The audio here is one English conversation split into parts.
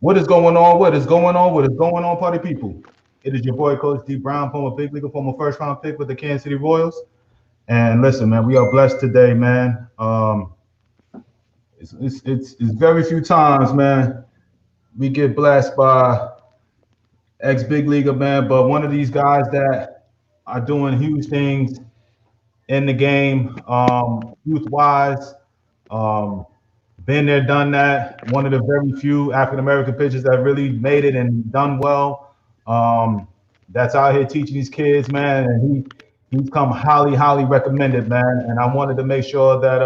What is going on? What is going on? What is going on, party people? It is your boy, Coach D Brown, former big leaguer, former first round pick with the Kansas City Royals. And listen, man, we are blessed today, man. It's very few times, man, we get blessed by ex big leaguer, man. But one of these guys that are doing huge things in the game, youth wise. Um, Been there, done that. One of the very few African American pitchers that really made it and done well. Um, that's out here teaching these kids, man. And he's come highly recommended, man. And I wanted to make sure that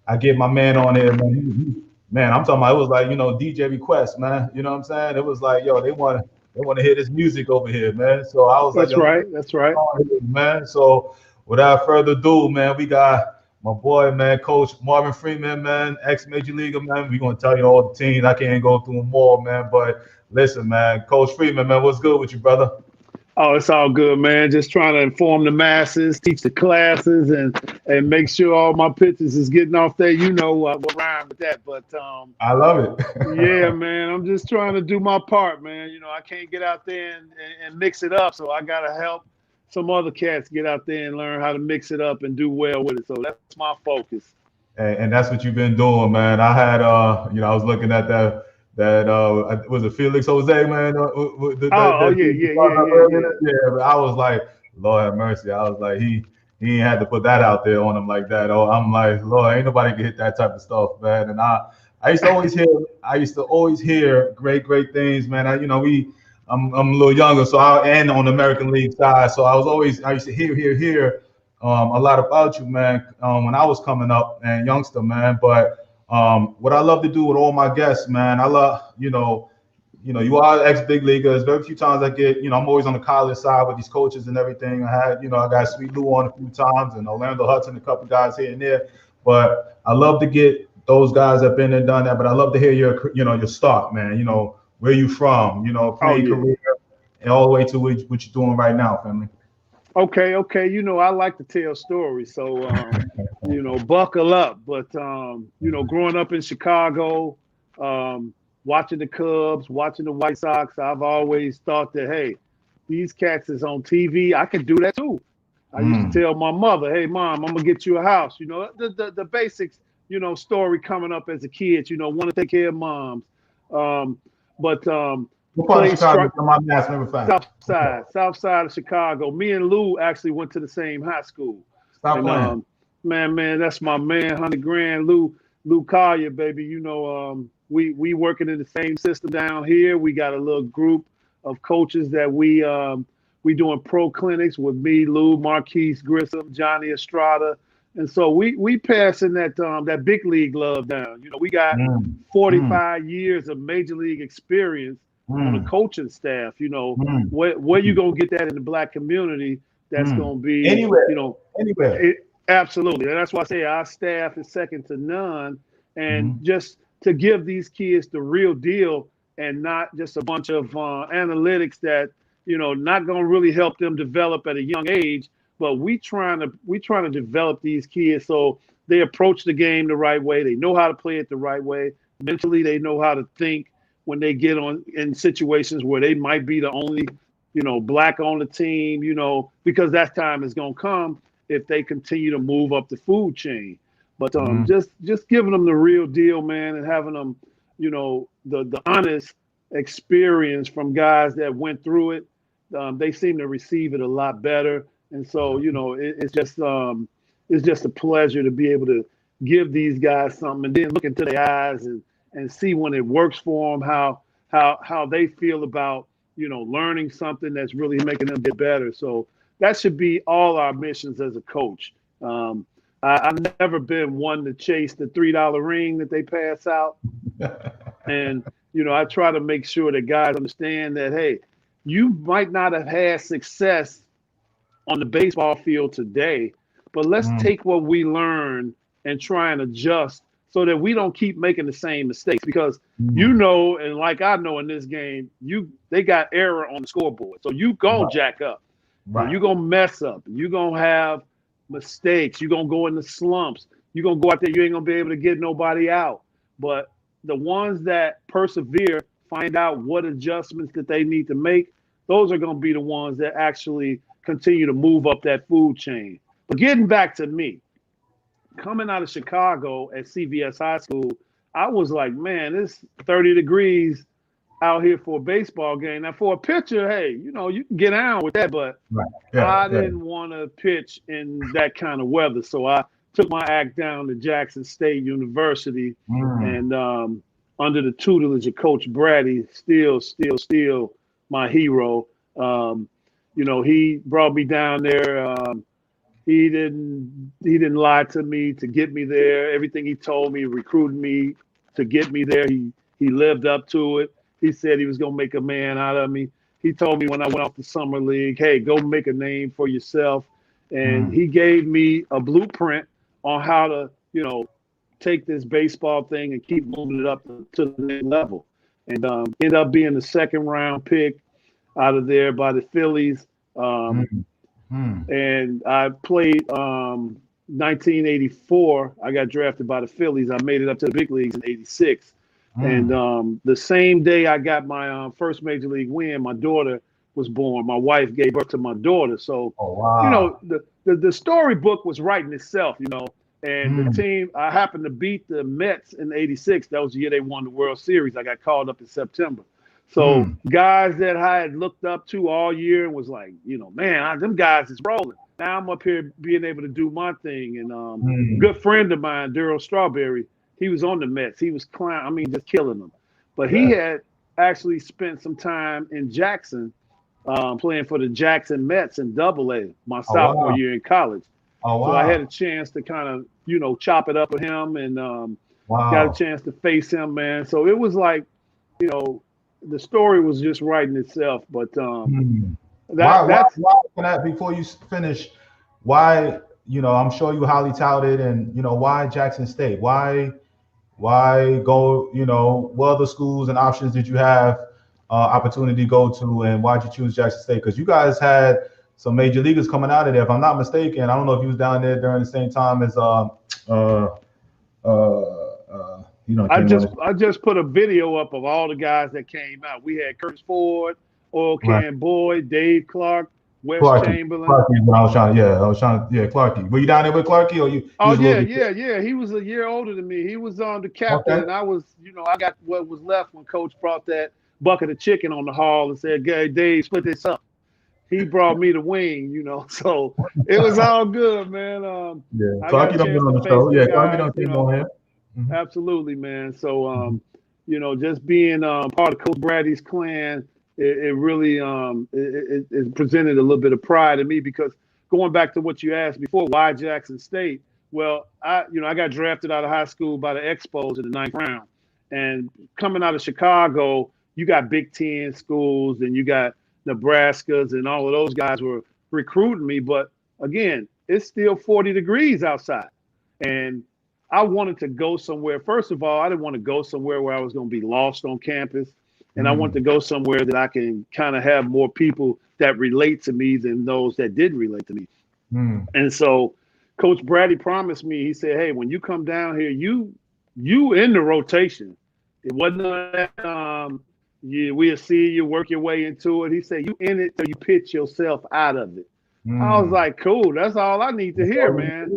I get my man on here, man. Man, I'm talking about it was like DJ request, man. You know what I'm saying? It was like yo, they want to hear this music over here, man. So I was like, That's yo, right. That's right. man. So without further ado, man, we got my boy, man, Coach Marvin Freeman, man, ex Major Leaguer, man. We're gonna tell you all the teams. I can't go through them all, man. But listen, man, Coach Freeman, man, what's good with you, brother? Oh, it's all good, man. Just trying to inform the masses, teach the classes, and make sure all my pitches is getting off there. You know what rhyme with that, but I love it. yeah, man. I'm just trying to do my part, man. You know, I can't get out there and mix it up, so I gotta help some other cats get out there and learn how to mix it up and do well with it. So that's my focus. And that's what you've been doing, man. I had, I was looking at that was it Felix Jose, man, Oh, that yeah, dude you yeah, brought yeah, up yeah, earlier. yeah. Yeah, but I was like, Lord have mercy. I was like, he ain't had to put that out there on him like that. Oh, I'm like, Lord, ain't nobody can hit that type of stuff, man. And I used to always hear, great things, man. I'm a little younger, so and on the American League side, so I used to hear a lot about you, man, when I was coming up and youngster, man. But what I love to do with all my guests, man, I love, you are ex big leaguers. Very few times I get, I'm always on the college side with these coaches and everything. I got Sweet Lou on a few times and Orlando Hudson, a couple guys here and there. But I love to get those guys that been there, done that. But I love to hear your start, man. Where you from, Oh, playing yeah. career, and all the way to what you're doing right now, family. Okay. You know, I like to tell stories, so buckle up. But growing up in Chicago, um, watching the Cubs, watching the White Sox, I've always thought that hey, these cats is on TV. I can do that too. I used to Mm, tell my mother, "Hey, mom, I'm gonna get you a house." You know, the basics. Story coming up as a kid. Want to take care of moms, um, but what part of play Chicago? strike. Come on, mass matter of fact. South side of Chicago. Me and Lou actually went to the same high school, Stop and playing. man, that's my man, 100 grand, Lou Collier, baby. We working in the same system down here. We got a little group of coaches that we doing pro clinics with me, Lou, Marquise Grissom, Johnny Estrada, and so we passing that big league love down. We got Mm, mm, 45 years of major league experience on the mm, coaching staff. mm, Where you gonna get that in the black community? That's mm. gonna be, Anywhere, anywhere. absolutely. And that's why I say our staff is second to none. And Mm, just to give these kids the real deal and not just a bunch of analytics that not gonna really help them develop at a young age. But we trying to develop these kids so they approach the game the right way. They know how to play it the right way. Mentally, they know how to think when they get on in situations where they might be the only black on the team, because that time is going to come if they continue to move up the food chain. But mm. just giving them the real deal, man, and having them, the honest experience from guys that went through it. They seem to receive it a lot better, and so it's just a pleasure to be able to give these guys something, and then look into their eyes and see when it works for them, how they feel about learning something that's really making them get better. So that should be all our missions as a coach. I've never been one to chase the $3 ring that they pass out, and I try to make sure that guys understand that hey, you might not have had success on the baseball field today, but let's Mm, take what we learned and try and adjust so that we don't keep making the same mistakes. Because mm. and like I know in this game, they got error on the scoreboard, so you gonna Right, jack up and right. you gonna mess up and you gonna have mistakes. You gonna go into slumps. You gonna go out there, you ain't gonna be able to get nobody out. But the ones that persevere find out what adjustments that they need to make. Those are going to be the ones that actually continue to move up that food chain. But getting back to me, coming out of Chicago at CVS High School, I was like, man, it's 30 degrees out here for a baseball game. Now, for a pitcher, hey, you know, you can get down with that, but Right. Yeah. I didn't want to pitch in that kind of weather. So I took my act down to Jackson State University, and under the tutelage of Coach Brady, still my hero. You know, he brought me down there. He didn't lie to me to get me there. Everything he told me, recruited me to get me there. He lived up to it. He said he was gonna make a man out of me. He told me when I went off the summer league, hey, go make a name for yourself. And he gave me a blueprint on how to, you know, take this baseball thing and keep moving it up to the next level. And ended up being the second round pick out of there by the Phillies. And I played 1984. I got drafted by the Phillies. I made it up to the big leagues in '86. And the same day I got my first major league win, my daughter was born. My wife gave birth to my daughter. So, you know, the storybook was writing itself, you know. And the team, I happened to beat the Mets in '86. That was the year they won the World Series. I got called up in September. So guys that I had looked up to all year and was like, you know, man, them guys is rolling. Now I'm up here being able to do my thing. And a good friend of mine, Daryl Strawberry, he was on the Mets. He was just killing them. But he had actually spent some time in Jackson playing for the Jackson Mets in Double-A my sophomore year in college. So I had a chance to kind of, you know, chop it up with him and got a chance to face him, man. So it was like, you know, the story was just writing itself. But that's why, before you finish, why, you know, I'm sure you highly touted, and, you know, why Jackson State? Why go, you know, what other schools and options did you have opportunity to go to, and why'd you choose Jackson State? Because you guys had some major leaguers coming out of there, if I'm not mistaken. I don't know if you was down there during the same time as you know. I just put a video up of all the guys that came out. We had Curtis Ford, Oil Can Boyd, Dave Clark, Wes Chamberlain. Clarkie, I was trying to, Clarkie. Were you down there with Clarkie, or you? Oh yeah. He was a year older than me. He was the captain, and I was, you know, I got what was left when Coach brought that bucket of chicken on the hall and said, "Hey, Dave, split this up." He brought me the wing, you know, so it was all good, man. Clarkie don't get on the show. Clarkie don't get on here. Absolutely, man. So, you know, just being part of Coach Brady's clan, it really it presented a little bit of pride in me, because going back to what you asked before, why Jackson State? Well, I got drafted out of high school by the Expos in the 9th round, and coming out of Chicago, you got Big Ten schools and you got Nebraskas, and all of those guys were recruiting me. But again, it's still 40 degrees outside, and I wanted to go somewhere. First of all, I didn't want to go somewhere where I was going to be lost on campus. And I wanted to go somewhere that I can kind of have more people that relate to me than those that did relate to me. And so Coach Brady promised me, he said, hey, when you come down here, you in the rotation. It wasn't that we'll see you work your way into it. He said, you in it till you pitch yourself out of it. I was like, cool, that's all I need to hear, man.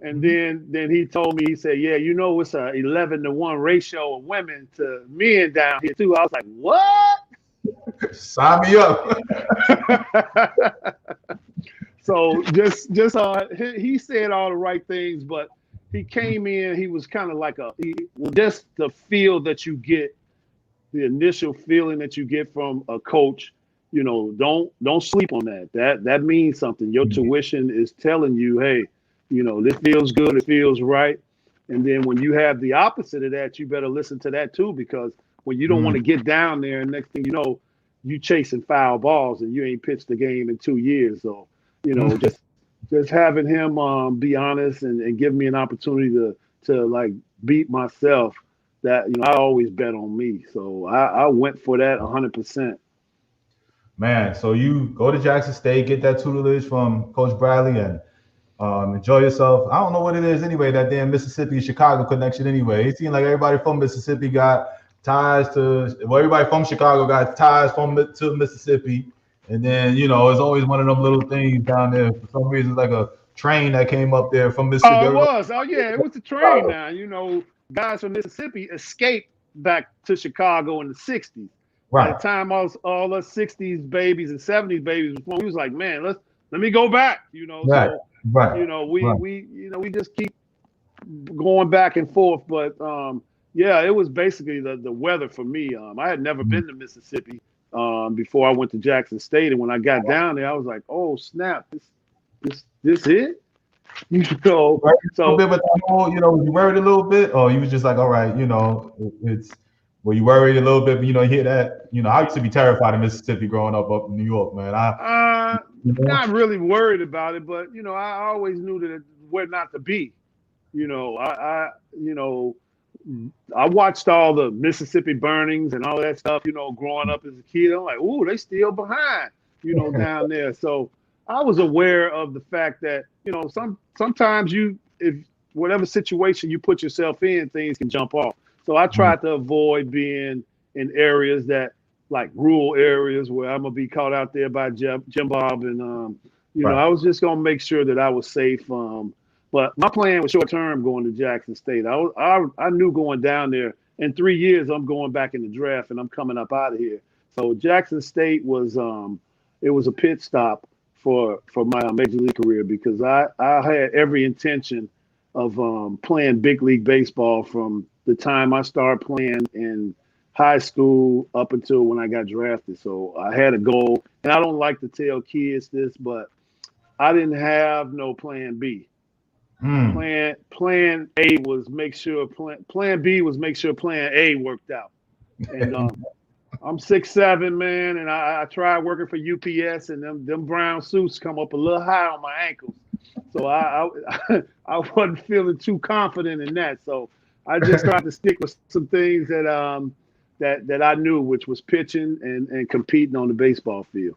And then he told me, he said, yeah, you know, it's a 11-to-1 ratio of women to men down here too. I was like, what? Sign me up. So just he said all the right things, but he came in, he was kind of like just the feel that you get, the initial feeling that you get from a coach. You know, don't sleep on that. That means something. Your tuition is telling you, hey, you know, this feels good, it feels right. And then when you have the opposite of that, you better listen to that too, because when you don't want to get down there, and next thing you know, you chasing foul balls and you ain't pitched the game in 2 years. So, you know, just having him be honest and give me an opportunity to like beat myself, that, you know, I always bet on me. So I went for that 100%. Man, so you go to Jackson State, get that tutelage from Coach Bradley, and enjoy yourself. I don't know what it is anyway, that damn Mississippi-Chicago connection anyway. It seemed like everybody from Mississippi got ties to everybody from Chicago got ties to Mississippi, and then it's always one of them little things down there. For some reason, like a train that came up there from Mississippi. Oh, it Everybody was. Oh, yeah, it was the train Chicago. now. Guys from Mississippi escaped back to Chicago in the 60s. By the Right, time all us 60s babies and 70s babies was born, we was like, man, let me go back, right, So, right, we right. we just keep going back and forth. But yeah, it was basically the weather for me. I had never Mm. been to Mississippi before I went to Jackson State, and when I got down there, I was like, oh snap, this it, Worried a little So bit with that whole, was you worried a little bit, or you was just like, all right, it's. Were you worried a little bit? But, you hear that. I used to be terrified of Mississippi growing up in New York, man. You know, Not really worried about it, but I always knew that where not to be. You know, I you know I watched all the Mississippi burnings and all that stuff, growing up as a kid. I'm like, ooh, they still behind, down there. So I was aware of the fact that, sometimes if whatever situation you put yourself in, things can jump off. So I mm, tried to avoid being in areas that like rural areas where I'm gonna be caught out there by Jim Bob, and right. I was just gonna make sure that I was safe. But my plan was short term going to Jackson State. I knew going down there in 3 years I'm going back in the draft and I'm coming up out of here. So Jackson State was it was a pit stop for my major league career because I had every intention of playing big league baseball from the time I started playing in high school up until when I got drafted. So I had a goal, and I don't like to tell kids this, but I didn't have no plan B. Mm. Plan A was make sure plan B was make sure plan A worked out. And I'm 6'7", man, and I tried working for UPS, and them brown suits come up a little high on my ankles. So I wasn't feeling too confident in that. So I just tried to stick with some things that I knew, which was pitching and competing on the baseball field.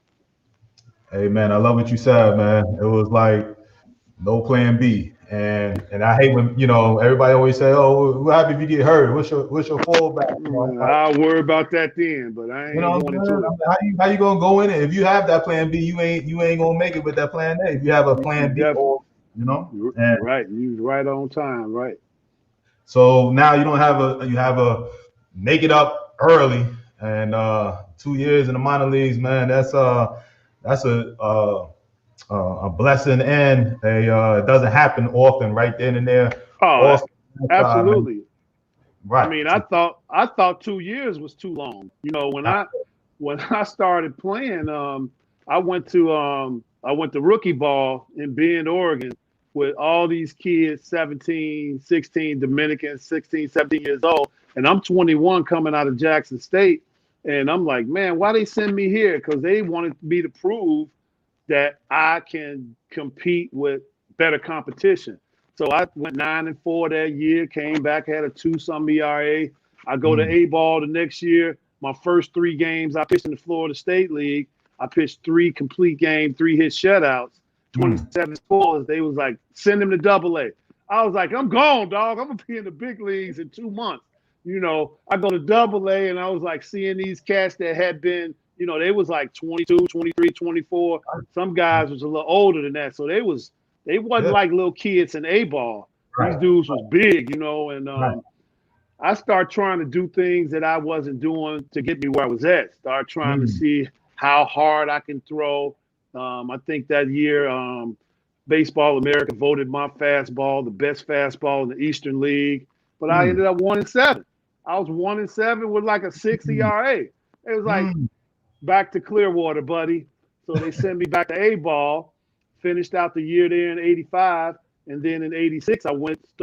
Hey, man, I love what you said, man. It was like no plan B, and I hate when everybody always say, "Oh, what happens if you get hurt? What's your fallback?" I'll worry about that then, but I You know ain't what going I'm saying? into I it. mean, how you gonna go in it if you have that plan B? You ain't gonna make it with that plan A. If you have a You plan B, definitely or and right. You right on time, right? so now you don't have you have a make it up early, and 2 years in the minor leagues, man. That's a blessing, and it doesn't happen often right then and there. Oh, Also, man. absolutely. I Right. mean, I thought 2 years was too long. When I started playing, I went to rookie ball in Bend, Oregon, with all these kids, 17, 16, Dominicans, 16, 17 years old, and I'm 21 coming out of Jackson State, and I'm like, man, why they send me here? Because they wanted me to prove that I can compete with better competition. So I went 9-4 that year, came back, had a 2-some ERA. I go to Mm, A ball the next year. My first 3 games I pitched in the Florida State League. I pitched 3 complete game, 3 hit shutouts, mm. 27 scores. They was like, send him to Double A. I was like, I'm gone, dog. I'm gonna be in the big leagues in 2 months. I go to Double A, and I was like seeing these cats that had been, they was like 22, 23, 24. Some guys was a little older than that, so they wasn't Yeah. like little kids in A ball. These Right. dudes was big, and Right. I started trying to do things that I wasn't doing to get me where I was at. Start trying to Mm, see how hard I can throw. I think that year, Baseball America voted my fastball the best fastball in the Eastern League, but I mm, ended up 1-7. I was 1-7 with like a 6 mm, ERA. It was like mm, back to Clearwater, buddy. So they sent me back to A ball, finished out the year there in '85. And then in '86, I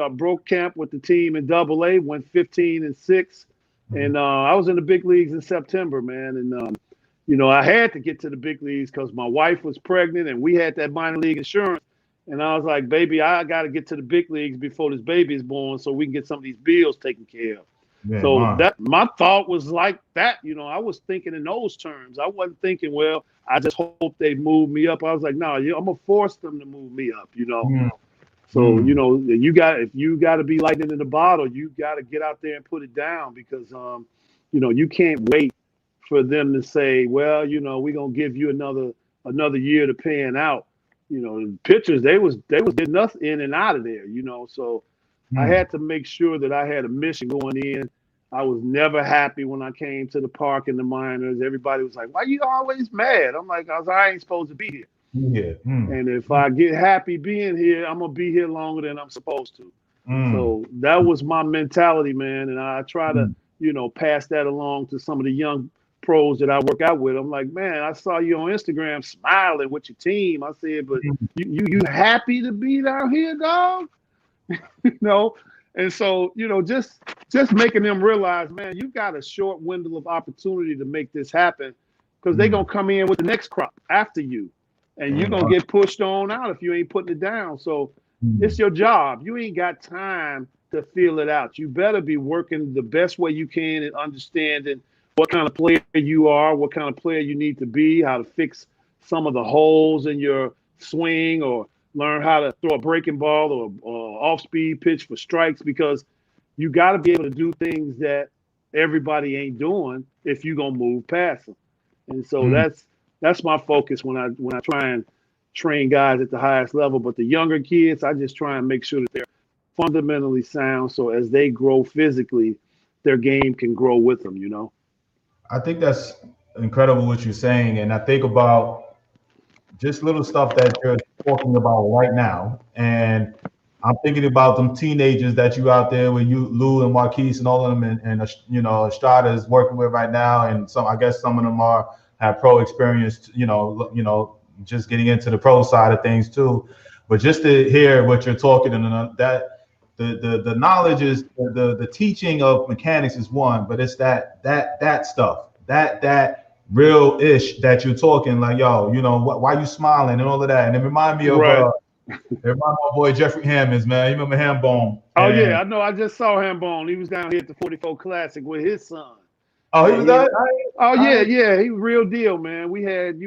broke camp with the team in Double A, went 15-6. mm. And I was in the big leagues in September, man. And, I had to get to the big leagues because my wife was pregnant and we had that minor league insurance. And I was like, baby, I got to get to the big leagues before this baby is born so we can get some of these bills taken care of. Yeah, So man. that my thought was like that. I was thinking in those terms. I wasn't thinking, well, I just hope they move me up. I was like, no, I'm gonna force them to move me up. Mm, So mm. if you got to be lightning in the bottle, you got to get out there and put it down because you can't wait for them to say, well, we're gonna give you another year to pan out. Pitchers, they was getting us in and out of there, So I Mm. had to make sure that I had a mission going in. I was never happy when I came to the park in the minors. Everybody was like, why you always mad? I'm like, I ain't supposed to be here. Yeah. Mm. And if I get happy being here, I'm gonna be here longer than I'm supposed to. Mm. So that was my mentality, man. And I try to, Mm. pass that along to some of the young pros that I work out with. I'm like, man, I saw you on Instagram smiling with your team. I said, but Mm. you happy to be down here, dog? you know. And so, just making them realize, man, you got a short window of opportunity to make this happen, because they're gonna Mm. come in with the next crop after you, and you're gonna Mm. get pushed on out if you ain't putting it down. So it's Mm. your job. You ain't got time to feel it out. You better be working the best way you can and understanding what kind of player you are, what kind of player you need to be, how to fix some of the holes in your swing, or learn how to throw a breaking ball or off-speed pitch for strikes, because you got to be able to do things that everybody ain't doing if you're gonna move past them. And so Mm. that's my focus when I try and train guys at the highest level. But the younger kids, I just try and make sure that they're fundamentally sound, so as they grow physically, their game can grow with them. I think that's incredible what you're saying, and I think about just little stuff that you're talking about right now, and I'm thinking about them teenagers that you out there with you, Lou and Marquise, and all of them, and Estrada is working with right now, and I guess some of them have pro experience, just getting into the pro side of things too. But just to hear what you're talking, and that the knowledge is the teaching of mechanics is one, but it's that stuff that real ish that you're talking like, yo, why you smiling and all of that, and it remind me of Right. my boy Jeffrey Hammonds, man. You remember Hambone? Oh yeah, And I know. I just saw him bone. He was down here at the 44 Classic with his son. oh, he And was he, that. oh I yeah, ain't, yeah, he was real deal, man. We had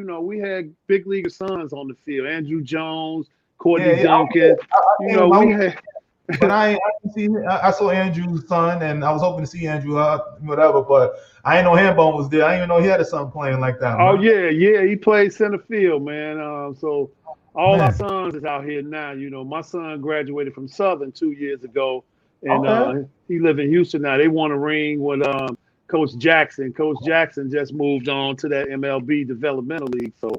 big leaguer sons on the field. Andrew Jones, yeah, Courtney yeah. Duncan. We had. But I didn't see. I saw Andrew's son, and I was hoping to see Andrew, whatever. But I didn't know Hambone was there. I didn't even know he had a son playing like that, Oh man. yeah, yeah, he played center field, man. So all our Man, sons is out here now. My son graduated from Southern 2 years ago, and okay. he live in Houston now. They won a ring with Coach Jackson. Coach Jackson just moved on to that MLB developmental league, so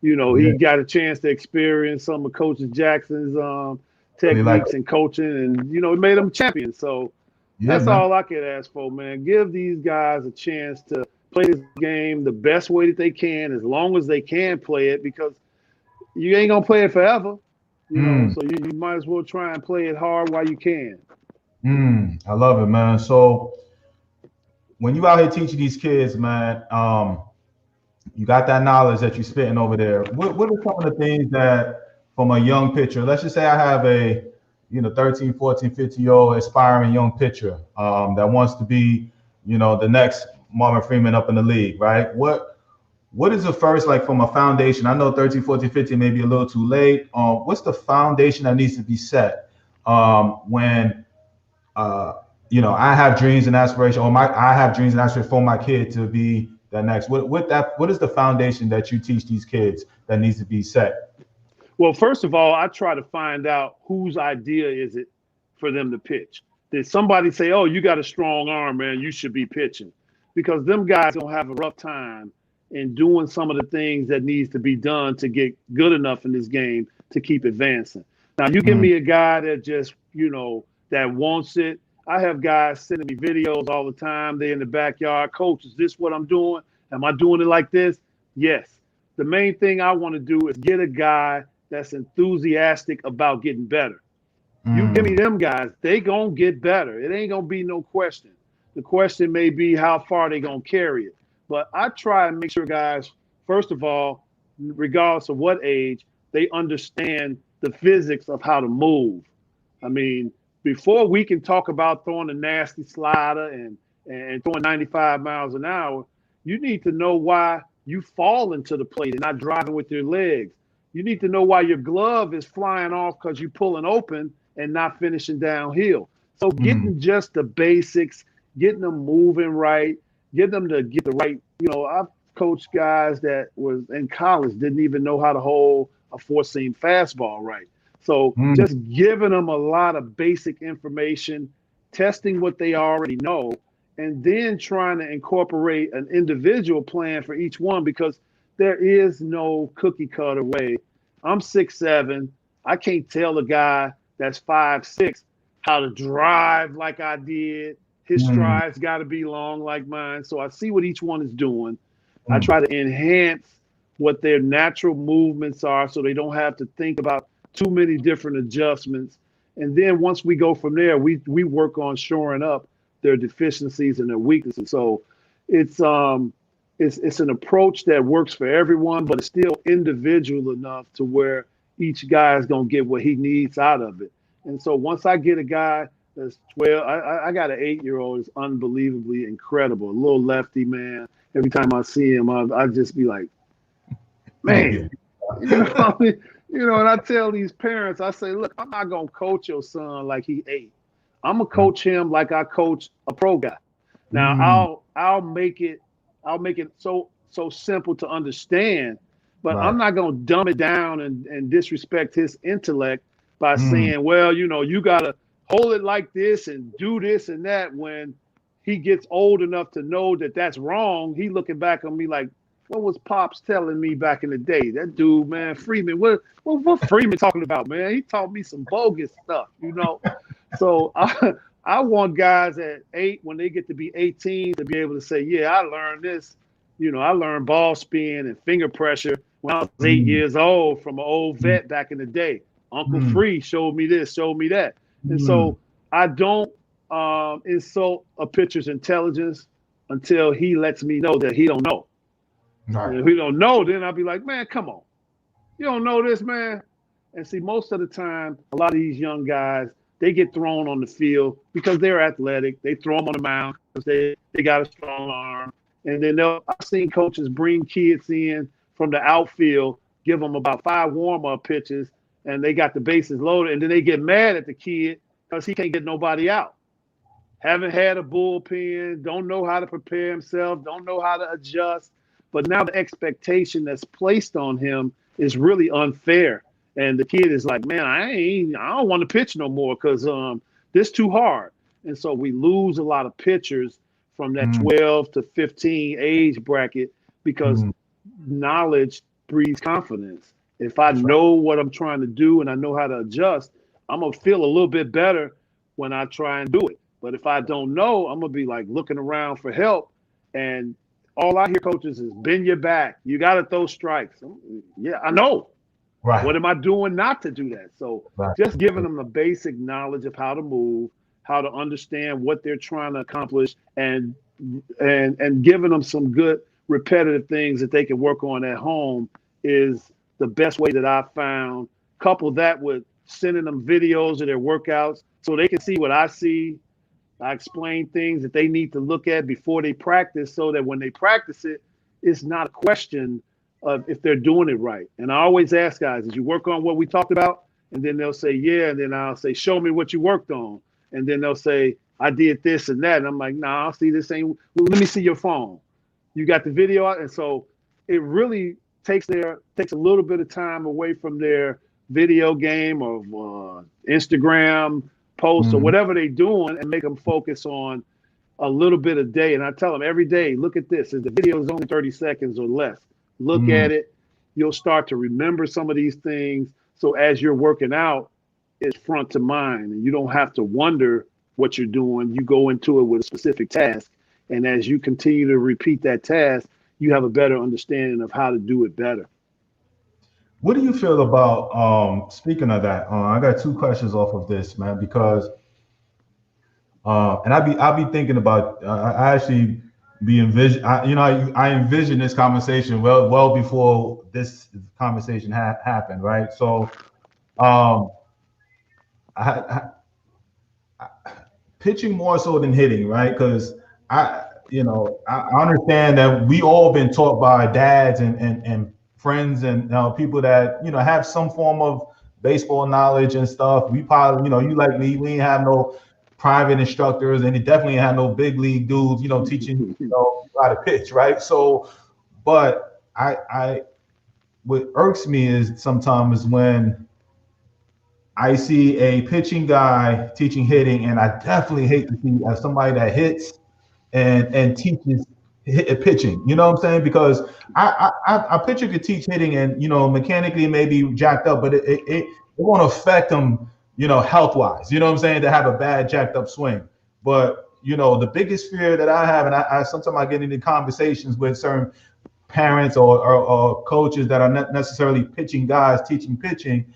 Yeah, he got a chance to experience some of Coach Jackson's really like techniques it. and coaching, and it made him champion. So Yeah, that's man. all I could ask for, man. Give these guys a chance to play this game the best way that they can, as long as they can play it, because you ain't gonna play it forever. Mm, So you might as well try and play it hard while you can. I love it, man. So when you out here teaching these kids, man, you got that knowledge that you're spitting over there. What are some of the things that, from a young pitcher, let's just say I have a 13, 14, 15-year-old aspiring young pitcher that wants to be, the next Marvin Freeman up in the league, right? What is the first, like, from a foundation? I know 13, 14, 15 may be a little too late. What's the foundation that needs to be set when uh, I have dreams and aspirations, or I have dreams and aspirations for my kid to be the next. What is the foundation that you teach these kids that needs to be set? Well, first of all, I try to find out whose idea is it for them to pitch. Did somebody say, "Oh, you got a strong arm, man, you should be pitching"? Because them guys gonna have a rough time in doing some of the things that needs to be done to get good enough in this game to keep advancing. Now, you give Mm, me a guy that just, that wants it. I have guys sending me videos all the time. They in the backyard. Coach, is this what I'm doing? Am I doing it like this? Yes. The main thing I want to do is get a guy that's enthusiastic about getting better. You give me mm, them guys, they gonna get better. It ain't gonna be no question. The question may be how far they gonna carry it. But I try and make sure guys, first of all, regardless of what age, they understand the physics of how to move. I mean, before we can talk about throwing a nasty slider and throwing 95 miles an hour, you need to know why you fall into the plate and not driving with your legs. You need to know why your glove is flying off because you're pulling open and not finishing downhill. So mm, getting just the basics, getting them moving right, get them to get the right, I've coached guys that was in college, didn't even know how to hold a four-seam fastball right. So just giving them a lot of basic information, testing what they already know, and then trying to incorporate an individual plan for each one, because there is no cookie cutter way. I'm 6'7". I can't tell a guy that's 5'6" how to drive like I did. His strides got to be long like mine. So I see what each one is doing. I try to enhance what their natural movements are so they don't have to think about too many different adjustments. And then once we go from there, we work on shoring up their deficiencies and their weaknesses. So it's an approach that works for everyone, but it's still individual enough to where each guy is going to get what he needs out of it. And so once I get a guy that's 12, I got an 8-year-old who's unbelievably incredible, a little lefty, man. Every time I see him, I just be like, man, and I tell these parents, I say, look, I'm not going to coach your son like he 8. I'm going to coach him like I coach a pro guy. Now I'll make it so simple to understand, but I'm not going to dumb it down and disrespect his intellect by saying, well, you got to hold it like this and do this and that. When he gets old enough to know that that's wrong, he looking back on me like, what was Pops telling me back in the day? That dude, man, Freeman, what Freeman talking about, man? He taught me some bogus stuff, So I want guys at 8, when they get to be 18, to be able to say, yeah, I learned this. I learned ball spin and finger pressure when I was 8 years old from an old vet back in the day. Uncle Free showed me this, showed me that. And so I don't insult a pitcher's intelligence until he lets me know that he don't know. Right. And if he don't know, then I'll be like, man, come on. You don't know this, man? And see, most of the time, a lot of these young guys, they get thrown on the field because they're athletic. They throw them on the mound because they got a strong arm. And then I've seen coaches bring kids in from the outfield, give them about 5 warm-up pitches, and they got the bases loaded. And then they get mad at the kid because he can't get nobody out. Haven't had a bullpen, don't know how to prepare himself, don't know how to adjust. But now the expectation that's placed on him is really unfair. And the kid is like, man, I don't want to pitch no more because this too hard. And so we lose a lot of pitchers from that 12 to 15 age bracket because knowledge breeds confidence. If I know what I'm trying to do and I know how to adjust, I'm going to feel a little bit better when I try and do it. But if I don't know, I'm going to be like looking around for help. And all I hear coaches is bend your back. You got to throw strikes. Yeah, I know. Right. What am I doing not to do that? So just giving them the basic knowledge of how to move, how to understand what they're trying to accomplish, and giving them some good repetitive things that they can work on at home is the best way that I've found. Couple that with sending them videos of their workouts so they can see what I see. I explain things that they need to look at before they practice so that when they practice it, it's not a question of if they're doing it right. And I always ask guys, did you work on what we talked about? And then they'll say, yeah. And then I'll say, show me what you worked on. And then they'll say, I did this and that. And I'm like, nah, I'll see this ain't. Well, let me see your phone. You got the video out. And so it really takes a little bit of time away from their video game or Instagram posts or whatever they're doing and make them focus on a little bit a day. And I tell them every day, look at this. If the video is only 30 seconds or less, look at it. You'll start to remember some of these things. So as you're working out, it's front to mind and you don't have to wonder what you're doing. You go into it with a specific task. And as you continue to repeat that task, you have a better understanding of how to do it better. What do you feel about, speaking of that, I got 2 questions off of this, man, because, and I'll be thinking about, I actually be envision, I envision this conversation well before this conversation happened, right? So, pitching more so than hitting, right? Because I understand that we all been taught by dads and friends and people that have some form of baseball knowledge and stuff. We probably, you like me, we ain't have no private instructors, and he definitely had no big league dudes, teaching how to pitch, right? So, but what irks me is sometimes when I see a pitching guy teaching hitting, and I definitely hate to see as somebody that hits and teaches pitching. You know what I'm saying? Because a pitcher could teach hitting, and mechanically maybe jacked up, but it won't affect him, health wise. You know what I'm saying? To have a bad jacked up swing. But the biggest fear that I have, and I sometimes I get into conversations with certain parents or coaches that are not necessarily pitching guys teaching pitching,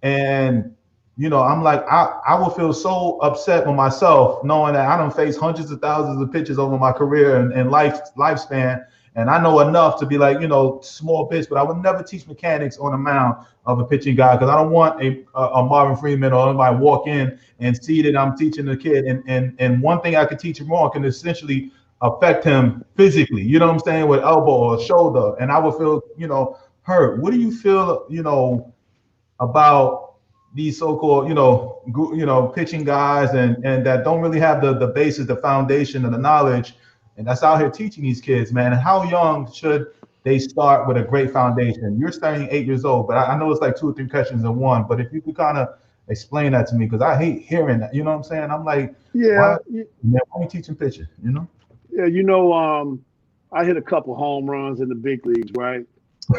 and I'm like, I will feel so upset with myself knowing that I don't face hundreds of thousands of pitches over my career and lifespan. And I know enough to be like, small pitch, but I would never teach mechanics on the mound of a pitching guy because I don't want a Marvin Freeman or anybody walk in and see that I'm teaching the kid. And one thing I could teach him wrong can essentially affect him physically, you know what I'm saying, with elbow or shoulder. And I would feel, hurt. What do you feel, about these so-called, pitching guys and that don't really have the basis, the foundation, and the knowledge, and that's out here teaching these kids, man? And how young should they start with a great foundation? You're starting 8 years old, but I know it's like 2 or 3 questions in one. But if you could kind of explain that to me, because I hate hearing that. You know what I'm saying? I'm like, Yeah, why are you teaching pitching? yeah. I hit a couple home runs in the big leagues, right?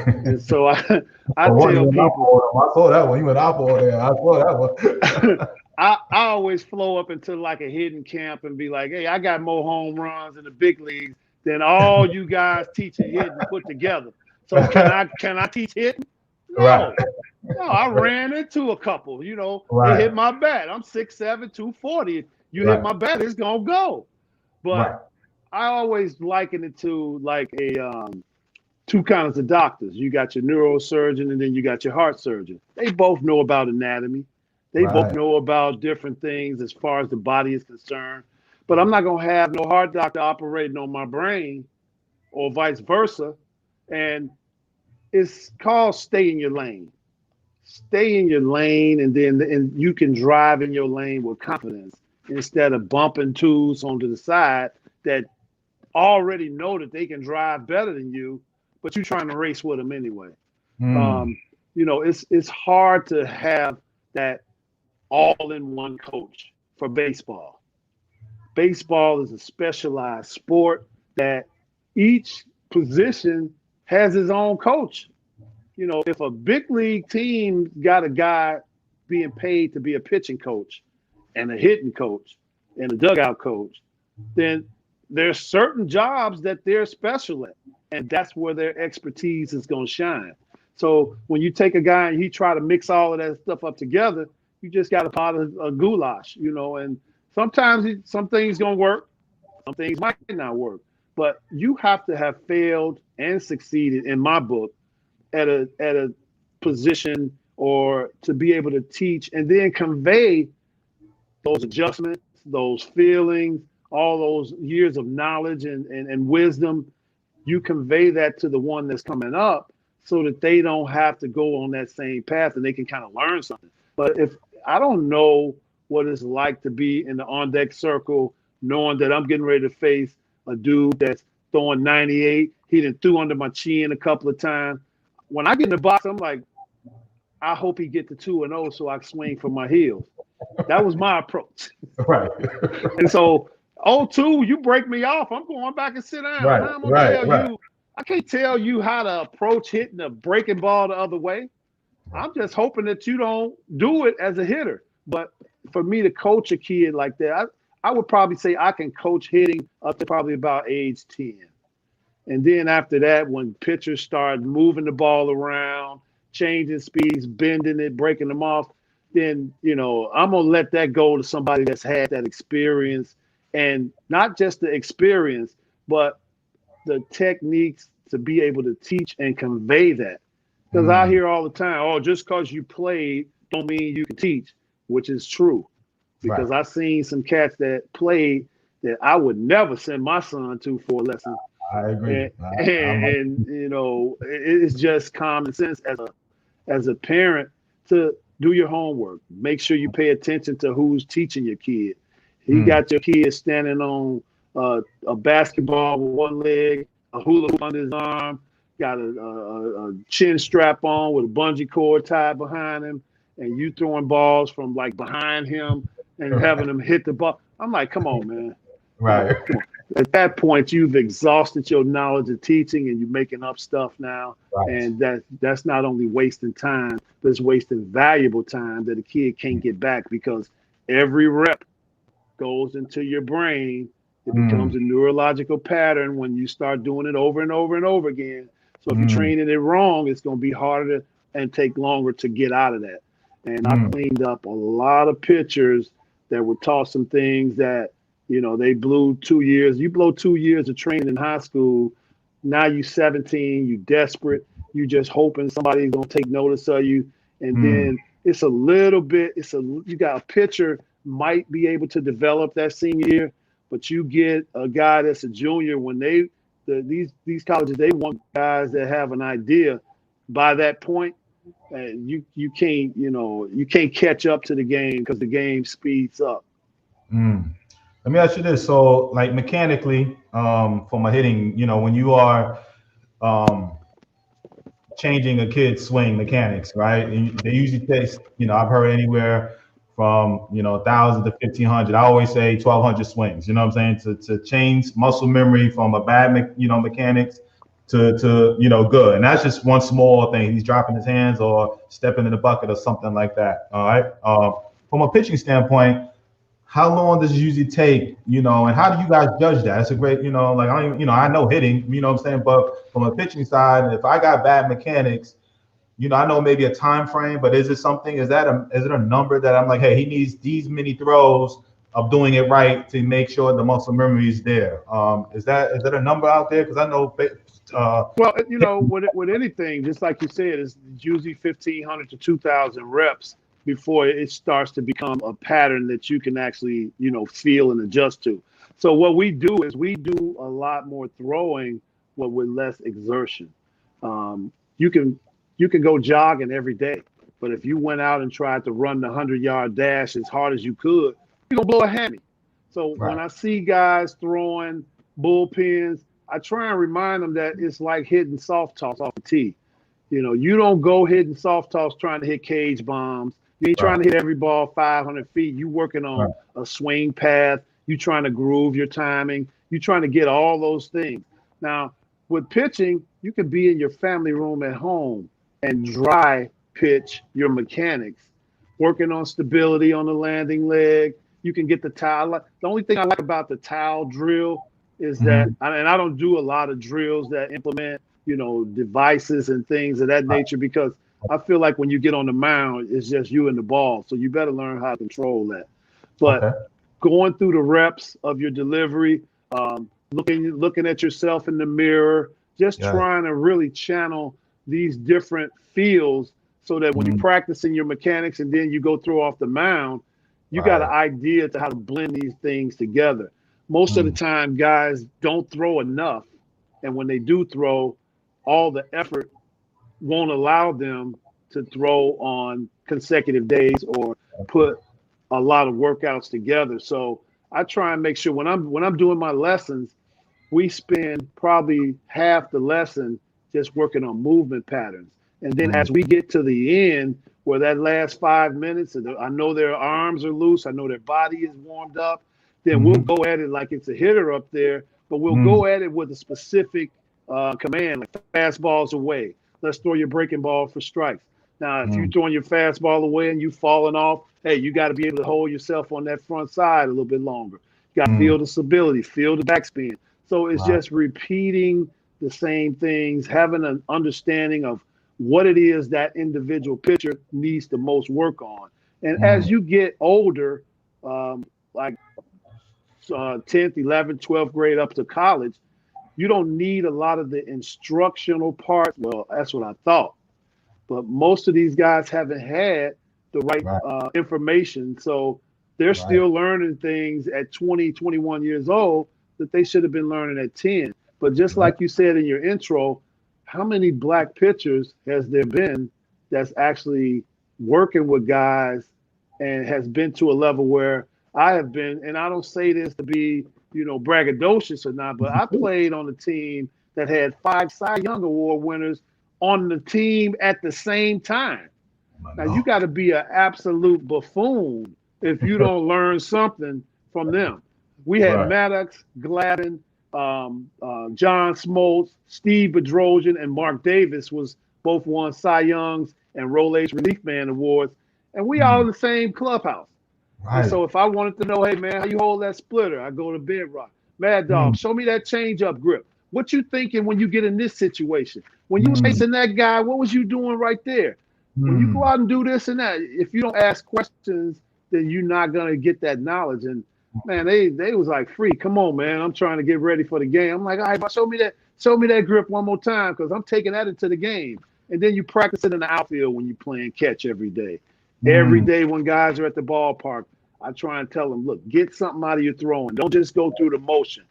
And so I tell people, I saw that one. You went out for there. I saw that one. I always flow up into like a hidden camp and be like, hey, I got more home runs in the big leagues than all you guys teaching hitting put together. So can I teach hitting? No. Right. No, I ran into a couple. Right. They hit my bat. I'm 6'7", 240. You hit my bat, it's gonna go. But I always liken it to like a two kinds of doctors. You got your neurosurgeon and then you got your heart surgeon. They both know about anatomy. They both know about different things as far as the body is concerned. But I'm not going to have no heart doctor operating on my brain or vice versa. And it's called stay in your lane. Stay in your lane, and you can drive in your lane with confidence instead of bumping tools onto the side that already know that they can drive better than you, but you're trying to race with them anyway. It's hard to have that all-in-one coach for baseball. Baseball is a specialized sport that each position has his own coach. If a big league team got a guy being paid to be a pitching coach and a hitting coach and a dugout coach, then there's certain jobs that they're special at, and that's where their expertise is going to shine. So when you take a guy and he try to mix all of that stuff up together, you just got a pot of a goulash, and sometimes some things going to work, some things might not work. But you have to have failed and succeeded, in my book, at a position or to be able to teach and then convey those adjustments, those feelings, all those years of knowledge and wisdom. You convey that to the one that's coming up so that they don't have to go on that same path and they can kind of learn something. But if I don't know what it's like to be in the on-deck circle, knowing that I'm getting ready to face a dude that's throwing 98, he done threw under my chin a couple of times. When I get in the box, I'm like, I hope he get to 2-0 so I can swing for my heels. That was my approach. Right. And so, 0-2, you break me off, I'm going back and sit down. Right. I'm gonna tell you, I can't tell you how to approach hitting a breaking ball the other way. I'm just hoping that you don't do it as a hitter. But for me to coach a kid like that, I would probably say I can coach hitting up to probably about age 10. And then after that, when pitchers start moving the ball around, changing speeds, bending it, breaking them off, then, I'm going to let that go to somebody that's had that experience, and not just the experience, but the techniques to be able to teach and convey that. Because I hear all the time, just because you played don't mean you can teach, which is true. Because I've seen some cats that played that I would never send my son to for a lesson. I agree. And it's just common sense as a parent to do your homework. Make sure you pay attention to who's teaching your kid. He got your kid standing on a basketball with one leg, a hula hoop under his arm, got a chin strap on with a bungee cord tied behind him, and you throwing balls from like behind him and having him hit the ball. I'm like, come on, man. Come Right. on, come on. At that point, you've exhausted your knowledge of teaching and you're making up stuff now. Right. And that's not only wasting time, but it's wasting valuable time that a kid can't get back because every rep goes into your brain. It becomes a neurological pattern when you start doing it over and over and over again. So if you're training it wrong, it's going to be harder and take longer to get out of that. And I cleaned up a lot of pitchers that were taught some things that, they blew 2 years. You blow 2 years of training in high school. Now you 17, you desperate. You just hoping somebody's going to take notice of you. And then it's a little bit, you got a pitcher might be able to develop that senior year, but you get a guy that's a junior when these colleges, they want guys that have an idea by that point. And you can't catch up to the game because the game speeds up. Let me ask you this. So, like mechanically, for my hitting, when you are changing a kid's swing mechanics, right? And they usually take, I've heard anywhere from 1,000 to 1,500. I always say 1,200 swings. You know what I'm saying? To change muscle memory from a bad, mechanics to good. And that's just one small thing. He's dropping his hands or stepping in the bucket or something like that. All right. From a pitching standpoint, how long does it usually take, and how do you guys judge that? That's a great, I don't even, I know hitting, what I'm saying, but from a pitching side, if I got bad mechanics, I know maybe a time frame, but is it a number that I'm like, hey, he needs these many throws of doing it right to make sure the muscle memory is there? Is that a number out there? Because I know. With anything, just like you said, it's usually 1,500 to 2,000 reps before it starts to become a pattern that you can actually, feel and adjust to. So what we do is we do a lot more throwing, but with less exertion. You can go jogging every day, but if you went out and tried to run the 100-yard dash as hard as you could, you're gonna blow a hammy. So when I see guys throwing bullpens, I try and remind them that it's like hitting soft toss off the tee. You don't go hitting soft toss trying to hit cage bombs. You ain't trying to hit every ball 500 feet. You working on a swing path. You trying to groove your timing. You trying to get all those things. Now, with pitching, you could be in your family room at home and dry pitch your mechanics, working on stability on the landing leg. You can get the towel. The only thing I like about the towel drill is that, and I don't do a lot of drills that implement, devices and things of that nature, because I feel like when you get on the mound, it's just you and the ball. So you better learn how to control that. But going through the reps of your delivery, looking at yourself in the mirror, just trying to really channel these different feels so that when you're practicing your mechanics and then you go throw off the mound, you got an idea to how to blend these things together. Most of the time, guys don't throw enough. And when they do throw, all the effort won't allow them to throw on consecutive days or put a lot of workouts together. So I try and make sure when I'm doing my lessons, we spend probably half the lesson just working on movement patterns. And then as we get to the end, where that last 5 minutes, I know their arms are loose, I know their body is warmed up, then we'll go at it like it's a hitter up there, but we'll go at it with a specific command, like fastballs away. Let's throw your breaking ball for strikes. Now, if you're throwing your fastball away and you falling off, hey, you got to be able to hold yourself on that front side a little bit longer. You got to feel the stability, feel the backspin. So it's just repeating the same things, having an understanding of what it is that individual pitcher needs the most work on. And as you get older, like 10th, 11th, 12th grade up to college, you don't need a lot of the instructional part. Well, that's what I thought. But most of these guys haven't had the right information. So they're still learning things at 20, 21 years old that they should have been learning at 10. But just like you said in your intro, how many black pitchers has there been that's actually working with guys and has been to a level where I have been, and I don't say this to be, braggadocious or not, but I played on a team that had 5 Cy Young Award winners on the team at the same time. I Now you know. got to be an absolute buffoon if you don't learn something from them. We had Right. Maddox, Gladden, John Smoltz, Steve Bedrosian, and Mark Davis was both won Cy Youngs and Rolaids Relief Man awards, and we all in Mm. the same clubhouse. And Right. so if I wanted to know, hey man, how you hold that splitter? I go to Bedrock. Mad Dog, Mm. show me that change up grip. What you thinking when you get in this situation? When you was Mm. chasing that guy, what was you doing right there? When you go Mm. out and do this and that, if you don't ask questions, then you're not gonna get that knowledge. And man, they was like, free, come on, man. I'm trying to get ready for the game. I'm like, all right, but show me that grip one more time, because I'm taking that into the game. And then you practice it in the outfield when you're playing catch every day. Every Mm. day when guys are at the ballpark, I try and tell them, look, get something out of your throwing. Don't just go through the motion.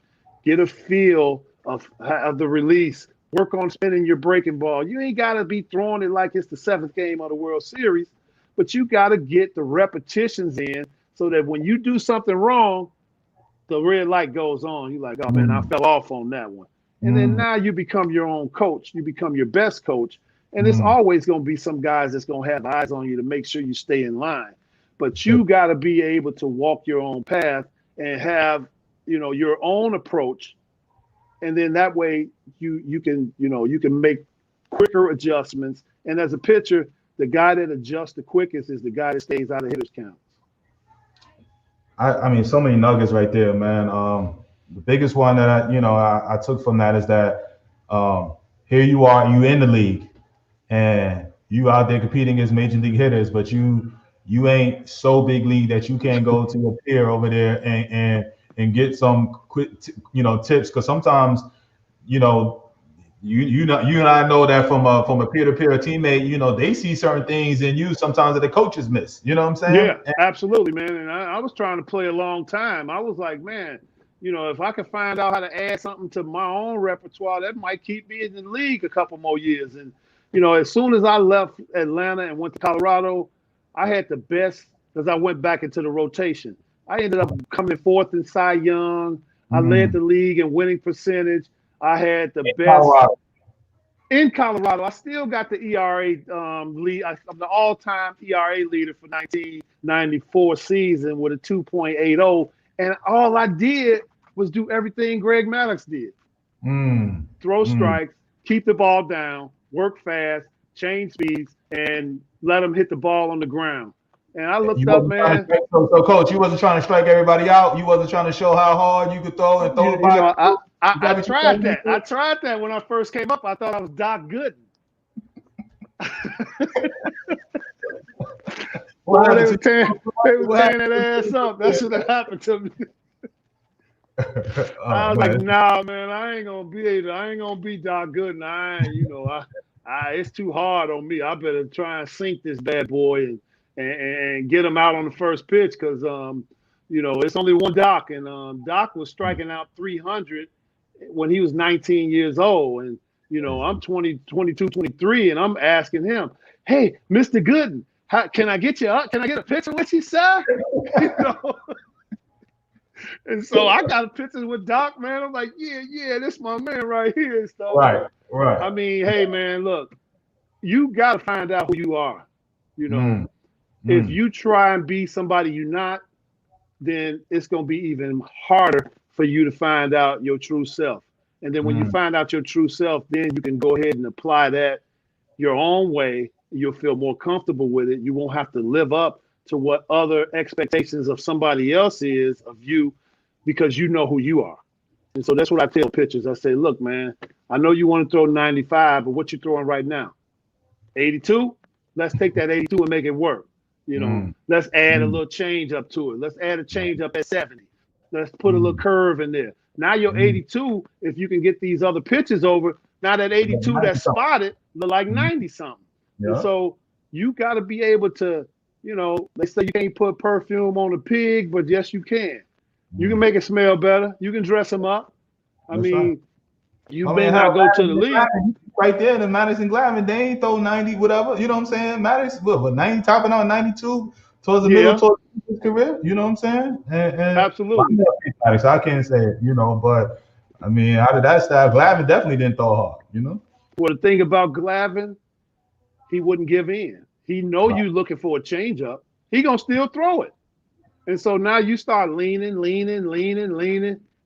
Get a feel of the release. Work on spinning your breaking ball. You ain't got to be throwing it like it's the 7th game of the World Series, but you got to get the repetitions in so that when you do something wrong, the red light goes on. You're like, oh man, I Mm. fell off on that one. And then Mm. now you become your own coach. You become your best coach. And it's Mm. always going to be some guys that's going to have eyes on you to make sure you stay in line. But Good. you got to be able to walk your own path and have, your own approach. And then that way you can make quicker adjustments. And as a pitcher, the guy that adjusts the quickest is the guy that stays out of hitters' count. I mean, so many nuggets right there, man. The biggest one that I took from that is that here you are, you in the league, and you out there competing against major league hitters, but you ain't so big league that you can't go to a peer over there and get some quick tips, because sometimes you know you and I know that from a peer to peer teammate, they see certain things in you sometimes that the coaches miss. You know what I'm saying? Yeah, absolutely, man. And I was trying to play a long time. I was like, man, if I could find out how to add something to my own repertoire, that might keep me in the league a couple more years. And, as soon as I left Atlanta and went to Colorado, I had the best because I went back into the rotation. I ended up coming fourth in Cy Young. I led Mm. the league in winning percentage. I had the In best Colorado. in Colorado. I still got the ERA lead. I'm the all-time ERA leader for 1994 season with a 2.80. And all I did was do everything Greg Maddox did: Mm. throw Mm. strikes, keep the ball down, work fast, change speeds, and let them hit the ball on the ground. And I looked You up, wasn't trying to man. strike, so coach, you wasn't trying to strike everybody out. You wasn't trying to show how hard you could throw and throw You, the you body. know, I, I Is that I what you tried told me that. to I do? tried that when I first came up. I thought I was Doc Gooden. What Boy, happened to you? they was What tearing happened that ass up. to That's what happened to me. you? I Oh was like, man. nah, man, I ain't gonna be Doc Gooden. It's too hard on me. I better try and sink this bad boy and get him out on the first pitch, because it's only one Doc, and Doc was striking out 300 when he was 19 years old, and I'm 20, 22, 23, and I'm asking him, hey, Mr. Gooden, can I get you up? Can I get a picture with you, sir? you know. And so I got a picture with Doc, man. I'm like, yeah, this my man right here and stuff. Right, But right. I mean, hey, man, look, you got to find out who you are. You know, Mm. if Mm. you try and be somebody you're not, then it's going to be even harder for you to find out your true self. And then when you Mm. find out your true self, then you can go ahead and apply that your own way. You'll feel more comfortable with it. You won't have to live up to what other expectations of somebody else is of you, because you know who you are. And so that's what I tell pitchers. I say, look, man, I know you want to throw 95, but what you throwing right now? 82? Let's take that 82 and make it work. Mm. Let's add a Mm. little change up to it. Let's add a Right. change up at 70. Let's put a little Mm. curve in there. Now you're Mm. 82. If you can get these other pitches over, now that 82 that's spotted look like Mm. 90 something. And Yeah. so you got to be able to, they say you can't put perfume on a pig, but yes, you can. You can Mm. make it smell better. You can dress them up. I That's right. mean, you I may mean, not hell, go to the Madison and league. Glavine, right there, and Madison Glavine, they ain't throw 90, whatever. You know what I'm saying? Madison, what 90, topping on 92 towards the middle, Yeah, towards his career. You know what I'm saying? And well, I'm absolutely. not Cincinnati, so I can't say it. You know, but I mean, out of that style, Glavin definitely didn't throw hard. You know. Well, the thing about Glavin, he wouldn't give in. He know Right. you looking for a changeup. He gonna still throw it. And so now you start leaning.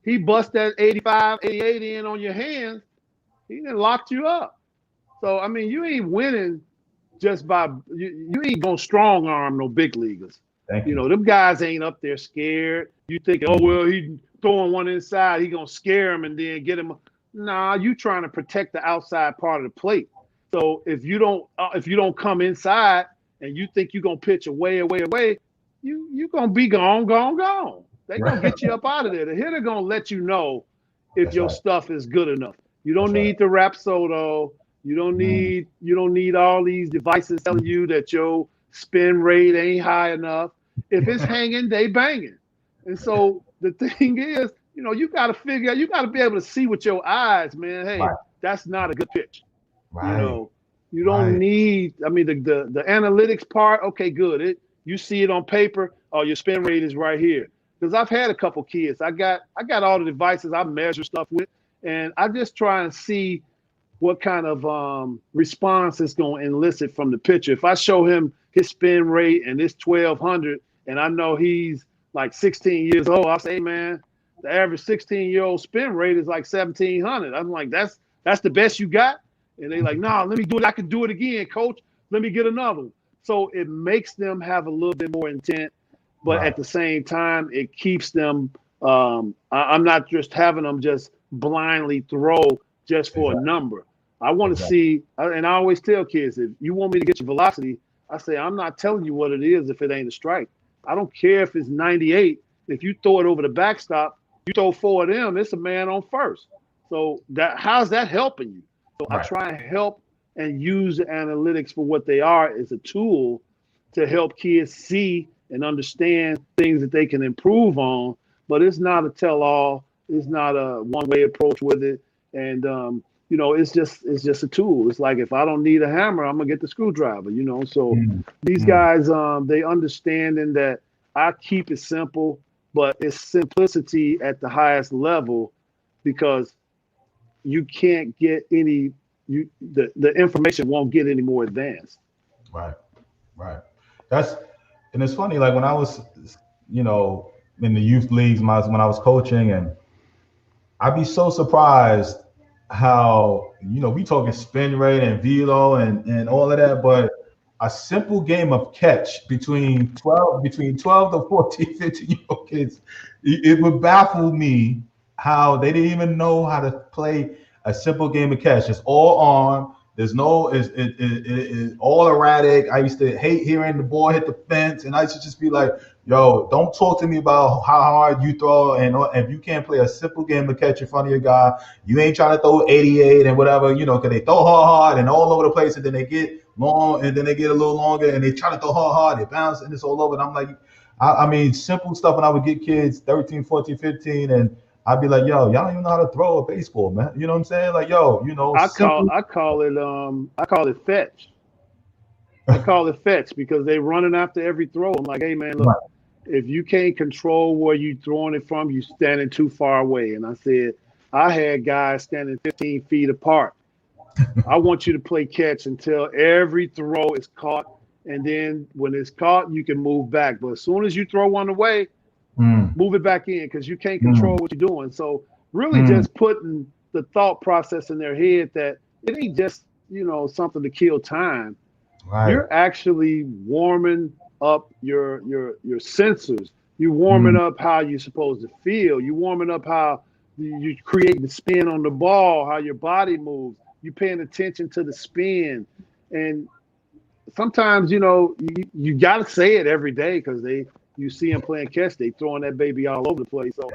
He bust that 85, 88 in on your hands. He done locked you up. So I mean, you ain't winning just by you ain't gonna strong arm no big leaguers. Thank you. Them guys ain't up there scared. You think, oh Mhm. well, he throwing one inside, he gonna scare him and then get him. Nah, you trying to protect the outside part of the plate. So if you don't come inside and you think you're gonna pitch away, you gonna be gone. They gonna Right. get you up out of there. The hitter gonna let you know if That's your right. stuff is good enough. You That's don't right. need the Rapsodo. Mhm. You don't need all these devices telling you that your spin rate ain't high enough. If it's hanging, they banging. And so the thing is, you got to figure out, you got to be able to see with your eyes, man. Hey, Right. that's not a good pitch. You Right. know, you don't Right. need. I mean, the analytics part. Okay, good. You see it on paper. Oh, your spin rate is right here. Because I've had a couple kids. I got all the devices I measure stuff with, and I just try and see what kind of response it's going to elicit from the pitcher. If I show him his spin rate and it's 1200, and I know he's like 16 years old, I'll say, hey, man, the average 16-year-old spin rate is like 1700. I'm like, that's the best you got? And they like, no, let me do it. I can do it again, coach. Let me get another one. So it makes them have a little bit more intent, but Right. at the same time, it keeps them. I'm not just having them just blindly throw just for a Exactly. number. I want to Exactly. see, and I always tell kids, if you want me to get your velocity, I say, I'm not telling you what it is if it ain't a strike. I don't care if it's 98. If you throw it over the backstop, you throw four of them, it's a man on first. So how's that helping you? So I Right. try and help and use the analytics for what they are as a tool to help kids see and understand things that they can improve on. But it's not a tell all. It's not a one way approach with it. And it's just a tool. It's like if I don't need a hammer, I'm gonna get the screwdriver. So Mm. these Mm. guys, they understanding that I keep it simple, but it's simplicity at the highest level because you can't get any the information won't get any more advanced. Right. Right. That's and it's funny. Like when I was, you know, in the youth leagues, when I was coaching, and I'd be so surprised how we talking spin rate and velo and all of that, but a simple game of catch between 12 to 14, 15-year-old kids, it would baffle me how they didn't even know how to play a simple game of catch. It's all arm. There's no it's all erratic. I used to hate hearing the ball hit the fence, and I used to just be like, yo, don't talk to me about how hard you throw, and if you can't play a simple game of catch in front of your guy, you ain't trying to throw 88 and whatever, because they throw hard and all over the place, and then they get long, and then they get a little longer, and they try to throw hard, they bounce, and it's all over. And I'm like, I mean, simple stuff when I would get kids 13, 14, 15, and I'd be like, yo, y'all don't even know how to throw a baseball, man. You know what I'm saying? Like, yo, I call simple. I call it fetch. I call it fetch because they running after every throw. I'm like, hey man, look, Right, if you can't control where you throwing it from, you standing too far away. And I said, I had guys standing 15 feet apart. I want you to play catch until every throw is caught. And then when it's caught, you can move back. But as soon as you throw one away, mm, move it back in because you can't control mm, what you're doing. So really mm, just putting the thought process in their head that it ain't just, something to kill time. right, You're actually warming up your sensors. You're warming mm, up how you're supposed to feel. You're warming up how you create the spin on the ball, how your body moves. You're paying attention to the spin. And sometimes, you got to say it every day because you see them playing catch, they throwing that baby all over the place. So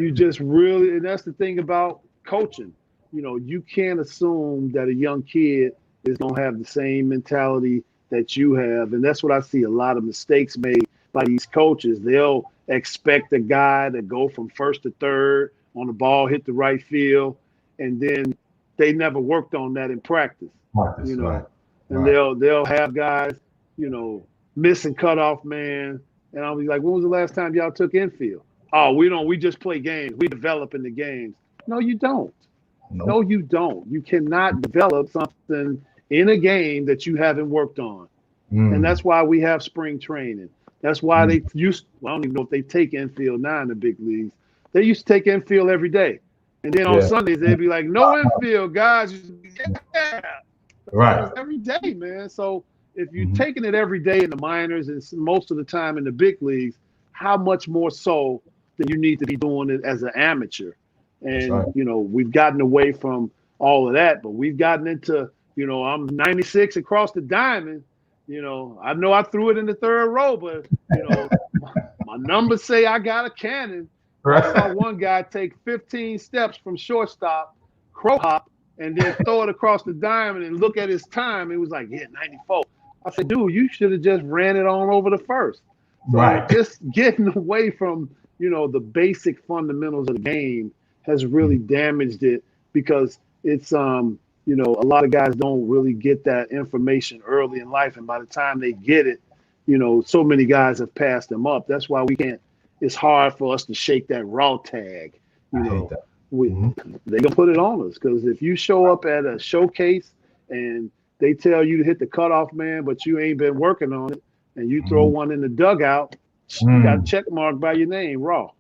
you just really, and that's the thing about coaching. You can't assume that a young kid is going to have the same mentality that you have. And that's what I see a lot of mistakes made by these coaches. They'll expect a guy to go from first to third on the ball, hit the right field, and then they never worked on that in practice, right, you right, know. And right. they'll have guys, you know, missing cutoff man. And I'll be like, when was the last time y'all took infield? Oh, we don't. We just play games. We develop in the games. No, you don't. No, Nope. you don't. You cannot develop something in a game that you haven't worked on. And Mm, that's why we have spring training. That's why mm, they used, well, I don't even know if they take infield now in the big leagues. They used to take infield every day. And then on yeah. Sundays, they'd be like, no infield, guys. Yeah. That Right. was every day, man. So if you're Hmm. taking it every day in the minors and most of the time in the big leagues, how much more so than you need to be doing it as an amateur? That's And, right. we've gotten away from all of that, but we've gotten into, I'm 96 across the diamond. I know I threw it in the third row, but, my numbers say I got a cannon. Well, I saw Right. one guy take 15 steps from shortstop, crow hop, and then throw it across the diamond and look at his time. It was like, yeah, 94. I said, dude, you should have just ran it on over the first. So Right. just getting away from, the basic fundamentals of the game has really damaged it because it's, a lot of guys don't really get that information early in life. And by the time they get it, so many guys have passed them up. That's why we can't, it's hard for us to shake that raw tag. You I hate know, that. we, Hmm. they gonna put it on us because if you show up at a showcase and they tell you to hit the cutoff man, but you ain't been working on it, and you throw Hmm. one in the dugout, you got a Mm, check mark by your name, raw.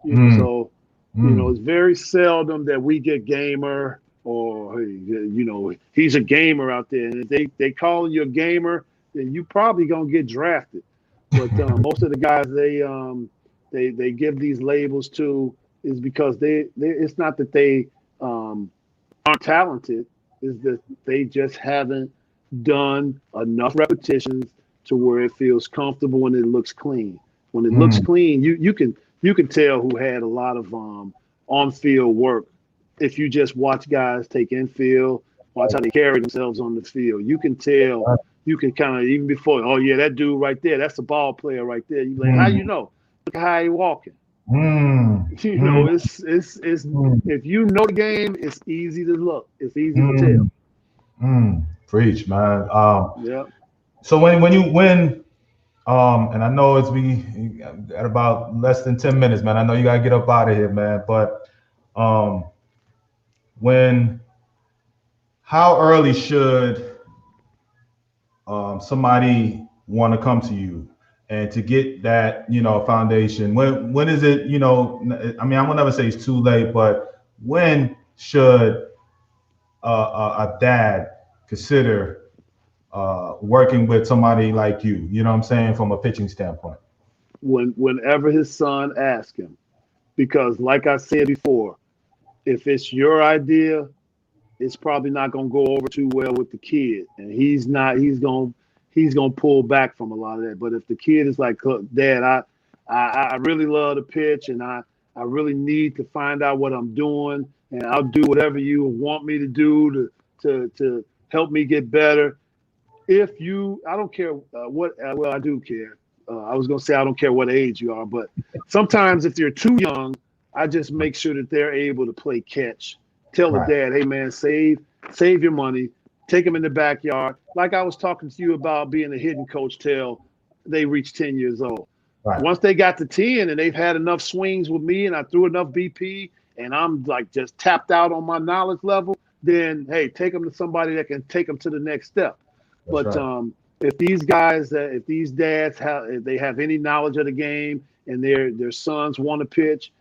mm, So mm. it's very seldom that we get gamer or hey, he's a gamer out there, and if they call you a gamer, then you probably gonna get drafted. But most of the guys they give these labels to is because they it's not that they um, aren't talented, is that they just haven't done enough repetitions to where it feels comfortable and it looks clean. When it looks Mm, clean, you can tell who had a lot of on field work if you just watch guys take infield, watch how they carry themselves on the field. You can tell. right. You can kind of even before. Oh yeah, that dude right there. That's a ball player right there. You like how Mm, you know? Look at how he walking. mm, mm, It's mm, if you know the game, it's easy to look. It's easy to tell. mm, mm. Preach, man. Yeah. So when you win, and I know it's we at about less than 10 minutes, man. I know you gotta get up out of here, man. But um, when how early should somebody want to come to you and to get that foundation? When is it? I mean, I will never say it's too late, but when should a dad consider working with somebody like you? You know what I'm saying, from a pitching standpoint. Whenever his son asks him, because like I said before, if it's your idea, it's probably not going to go over too well with the kid, and he's not. He's going to pull back from a lot of that. But if the kid is like, "Look, Dad, I really love to pitch, and I really need to find out what I'm doing, and I'll do whatever you want me to do to help me get better." If you, I don't care what. Well, I do care. I was going to say I don't care what age you are, but sometimes if you're too young, I just make sure that they're able to play catch. Tell the Right. dad, hey man, save your money, take them in the backyard. Like I was talking to you about being a hitting coach till they reach 10 years old. Right. Once they got to 10 and they've had enough swings with me and I threw enough BP and I'm like just tapped out on my knowledge level, then hey, take them to somebody that can take them to the next step. That's But right. if these guys, if these dads if they have any knowledge of the game and their sons want to pitch,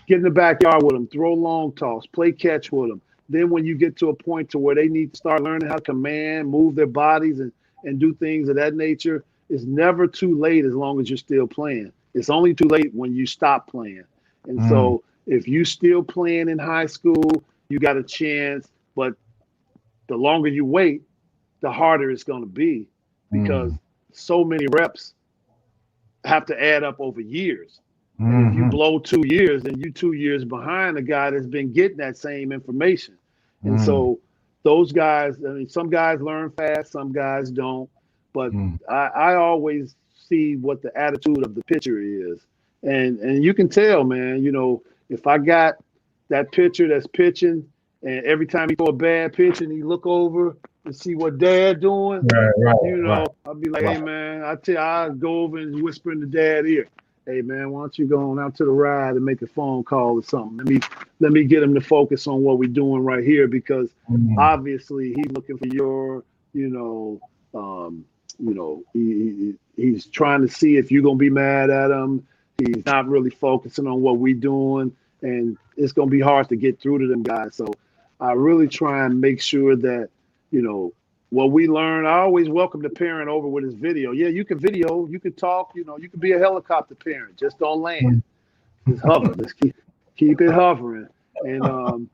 get in the backyard with them, throw long toss, play catch with them. Then when you get to a point to where they need to start learning how to command, move their bodies, and do things of that nature, it's never too late as long as you're still playing. It's only too late when you stop playing. And Mm, so if you still playing in high school, you got a chance. But the longer you wait, the harder it's going to be because mm, so many reps have to add up over years. And if you mm, blow 2 years, then you 2 years behind the guy that's been getting that same information. And mm, so those guys, I mean, some guys learn fast, some guys don't. But mm, I always see what the attitude of the pitcher is. And you can tell, man, if I got that pitcher that's pitching and every time he throw a bad pitch and he look over and see what dad doing. Right. I'll be like, hey man, I go over and whisper in the dad ear, hey man, why don't you go on out to the ride and make a phone call or something? Let me get him to focus on what we're doing right here, because obviously he's looking for your, you know, he's trying to see if you're gonna be mad at him. He's not really focusing on what we're doing, and it's gonna be hard to get through to them guys. So I really try and make sure that, what we learn. I always welcome the parent over with his video. Yeah, you can video, you can talk, you can be a helicopter parent. Just don't land. Just hover. Just keep it hovering. And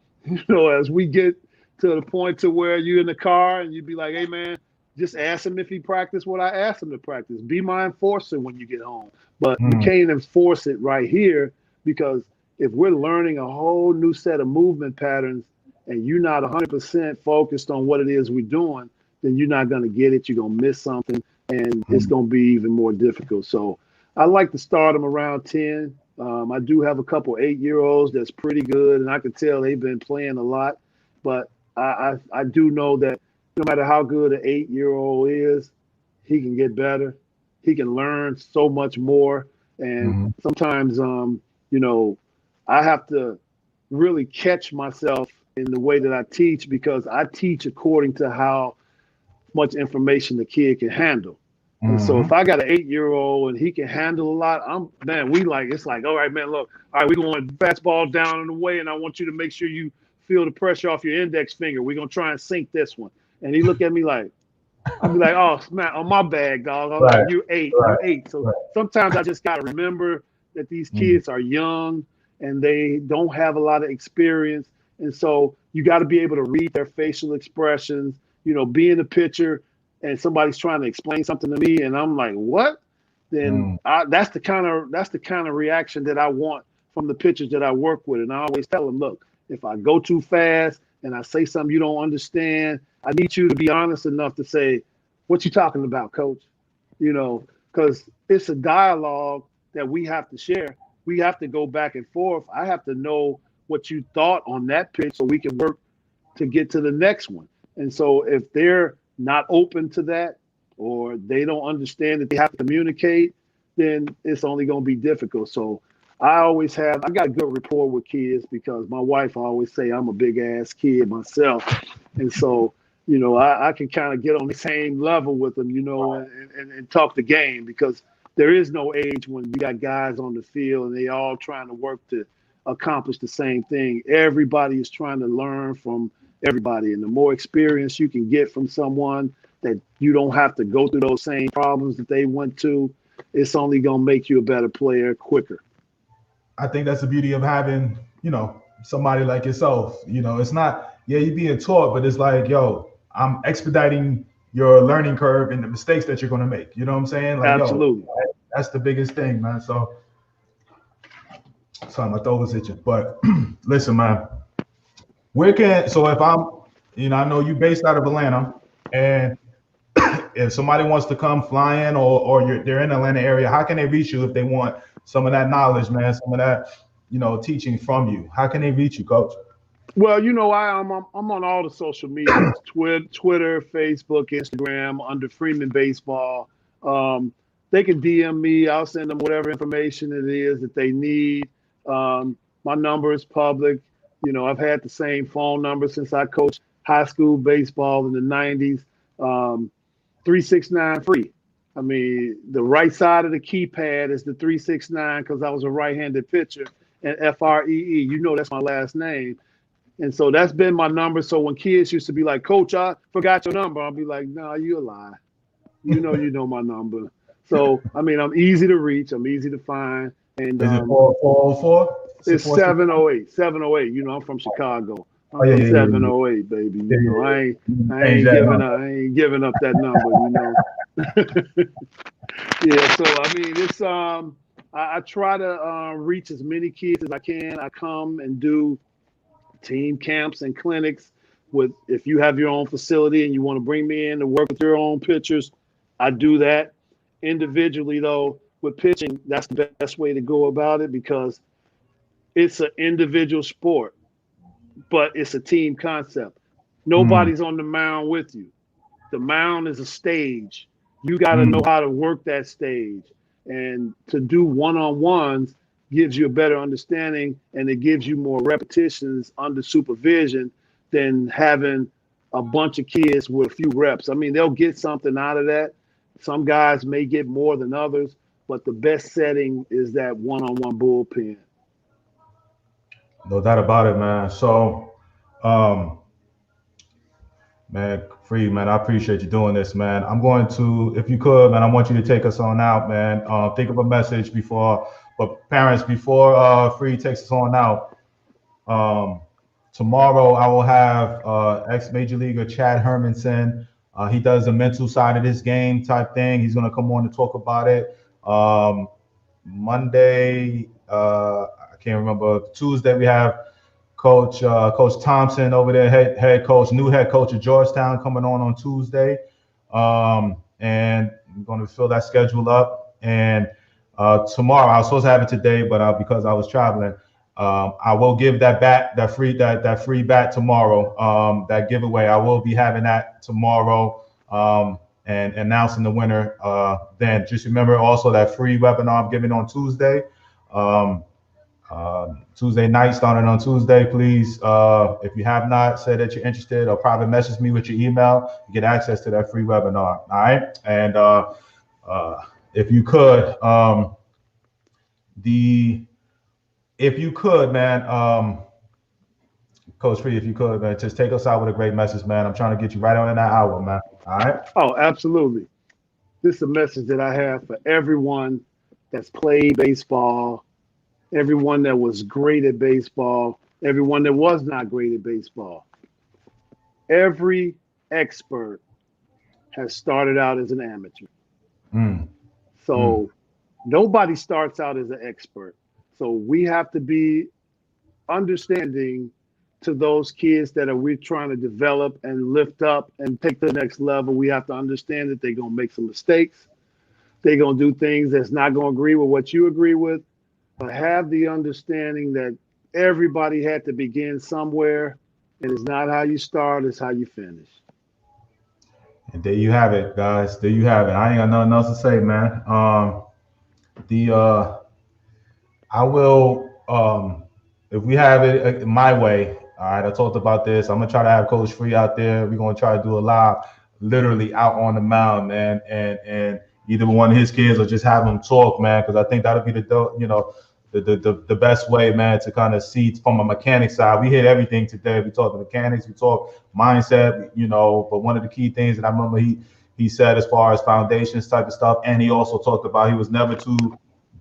as we get to the point to where you're in the car and you be like, hey man, just ask him if he practiced what I asked him to practice. Be my enforcer when you get home. But you can't enforce it right here, because if we're learning a whole new set of movement patterns and you're not 100% focused on what it is we're doing, then you're not going to get it. You're going to miss something, and it's going to be even more difficult. So I like to start them around 10. I do have a couple 8-year-olds that's pretty good, and I can tell they've been playing a lot. But I do know that no matter how good an 8-year-old is, he can get better. He can learn so much more. And sometimes, I have to really catch myself in the way that I teach, because I teach according to how much information the kid can handle. And so if I got an 8-year-old and he can handle a lot, it's like, all right, man, look, all right, we're going fastball down and away, and I want you to make sure you feel the pressure off your index finger. We're going to try and sink this one. And he look at me like, I'll be like, oh, man, on my bag, dog. I'm like, you're 8, you're 8. So sometimes I just got to remember that these kids are young and they don't have a lot of experience. And so you got to be able to read their facial expressions, be in the picture and somebody's trying to explain something to me and I'm like, what? Then that's the kind of reaction that I want from the pitchers that I work with. And I always tell them, look, if I go too fast and I say something you don't understand, I need you to be honest enough to say, what you talking about, coach? Because it's a dialogue that we have to share. We have to go back and forth. I have to know what you thought on that pitch so we can work to get to the next one. And so if they're not open to that, or they don't understand that they have to communicate, then it's only going to be difficult. So I got a good rapport with kids, because my wife always say I'm a big ass kid myself. And so, I can kind of get on the same level with them, and talk the game, because there is no age when you got guys on the field and they all trying to work to accomplish the same thing. Everybody is trying to learn from everybody. And the more experience you can get from someone that you don't have to go through those same problems that they went to, it's only going to make you a better player quicker. I think that's the beauty of having, somebody like yourself. It's not, you're being taught, but it's like, yo, I'm expediting your learning curve and the mistakes that you're going to make. You know what I'm saying? Like, absolutely. That's the biggest thing, man. So, sorry, my throat was itching. But listen, man, so if I'm, I know you based out of Atlanta, and if somebody wants to come fly in or they're in the Atlanta area, how can they reach you if they want some of that knowledge, man, some of that, teaching from you? How can they reach you, Coach? Well, I'm on all the social medias, Twitter, Facebook, Instagram, under Freeman Baseball. They can DM me. I'll send them whatever information it is that they need. My number is public. I've had the same phone number since I coached high school baseball in the 90s. 369 free. I mean, the right side of the keypad is the 369 because I was a right-handed pitcher, and FREE. That's my last name. And so that's been my number. So when kids used to be like, Coach, I forgot your number, I'll be like, no, you a lie. You know my number. So, I mean, I'm easy to reach. I'm easy to find. And is it 404? It's 708. 708. I'm from Chicago. I'm from 708, baby. I ain't giving up that number, Yeah, so I mean, it's I try to reach as many kids as I can. I come and do team camps and clinics if you have your own facility and you want to bring me in to work with your own pitchers, I do that. Individually, though, with pitching, that's the best way to go about it, because it's an individual sport, but it's a team concept. Nobody's on the mound with you. The mound is a stage. You got to know how to work that stage. And to do one-on-ones gives you a better understanding, and it gives you more repetitions under supervision than having a bunch of kids with a few reps. I mean, they'll get something out of that. Some guys may get more than others, but the best setting is that one-on-one bullpen. No doubt about it, man. So, um, man, Free, man, I appreciate you doing this, man. I'm going to, if you could, man, I want you to take us on out, man. Think of a message before, but parents, before Free takes us on out. Um, Tomorrow I will have ex-major leaguer Chad Hermanson. He does the mental side of this game type thing. He's going to come on to talk about it. Monday, I can't remember. Tuesday we have Coach Thompson over there, new head coach of Georgetown, coming on Tuesday. And I'm going to fill that schedule up. And tomorrow, I was supposed to have it today, but because I was traveling, I will give that bat, that free bat tomorrow. That giveaway, I will be having that tomorrow. And announcing the winner. Then just remember also that free webinar I'm giving on Tuesday. Tuesday night, starting on Tuesday. Please, if you have not said that you're interested, or private message me with your email, you get access to that free webinar. All right. And if you could, man, Coach Free, if you could, man, just take us out with a great message, man. I'm trying to get you right on in that hour, man. All right. Oh, absolutely. This is a message that I have for everyone that's played baseball, everyone that was great at baseball, everyone that was not great at baseball. Every expert has started out as an amateur. So nobody starts out as an expert. So we have to be understanding to those kids that we're trying to develop and lift up and take to the next level. We have to understand that they're going to make some mistakes. They're going to do things that's not going to agree with what you agree with. But have the understanding that everybody had to begin somewhere. And it's not how you start, it's how you finish. And there you have it, guys. There you have it. I ain't got nothing else to say, man. I will, if we have it my way, all right, I talked about this. I'm going to try to have Coach Free out there. We're going to try to do a live, literally out on the mound, man. And either one of his kids or just have him talk, man, because I think that'll be the best way, man, to kind of see from a mechanic side. We hit everything today. We talked mechanics, we talked mindset, but one of the key things that I remember he said as far as foundations type of stuff, and he also talked about he was never too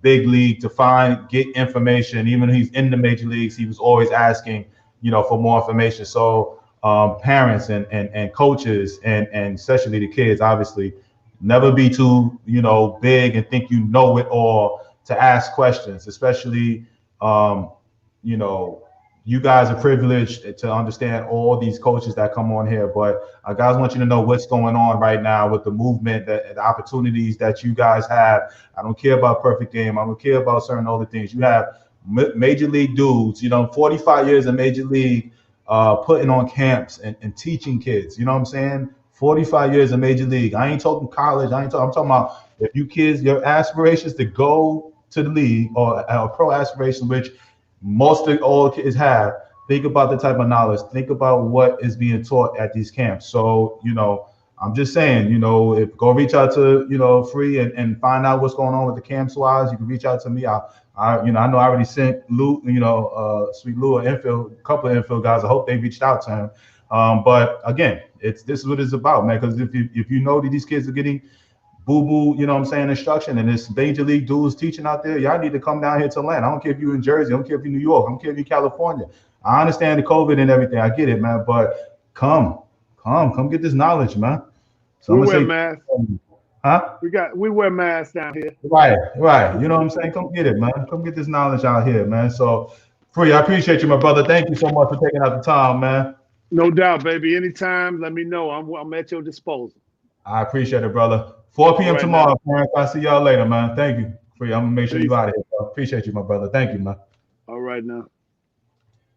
big league to get information. Even when he's in the major leagues, he was always asking, for more information. So parents and coaches and especially the kids, obviously, never be too, big and think you know it all to ask questions, especially, you guys are privileged to understand all these coaches that come on here, but guys want you to know what's going on right now with the movement, the opportunities that you guys have. I don't care about perfect game. I don't care about certain other things. You have major league dudes, 45 years in major league, putting on camps and teaching kids. You know what I'm saying? 45 years in major league. I ain't talking college. I'm talking about if you kids, your aspirations to go to the league or pro aspirations, which most of all kids have, think about the type of knowledge, think about what is being taught at these camps. So, I'm just saying, if go reach out to, Free and find out what's going on with the camps wise, you can reach out to me. I know I already sent Lou, Sweet Lou, a couple of infield guys. I hope they reached out to him. But again, this is what it's about, man, because if you know that these kids are getting boo-boo, instruction, and this major league dudes teaching out there, y'all need to come down here to Atlanta. I don't care if you're in Jersey, I don't care if you're in New York, I don't care if you're in California. I understand the COVID and everything. I get it, man, but come get this knowledge, man. So we wear masks. Huh? We wear masks down here. Right. You know what I'm saying? Come get it, man. Come get this knowledge out here, man. So, Free, I appreciate you, my brother. Thank you so much for taking out the time, man. No doubt, baby. Anytime, let me know. I'm at your disposal. I appreciate it, brother. 4 p.m. tomorrow, man. I'll see y'all later, man. Thank you. Free. I'm gonna make sure you out of here, bro. Appreciate you, my brother. Thank you, man. All right now.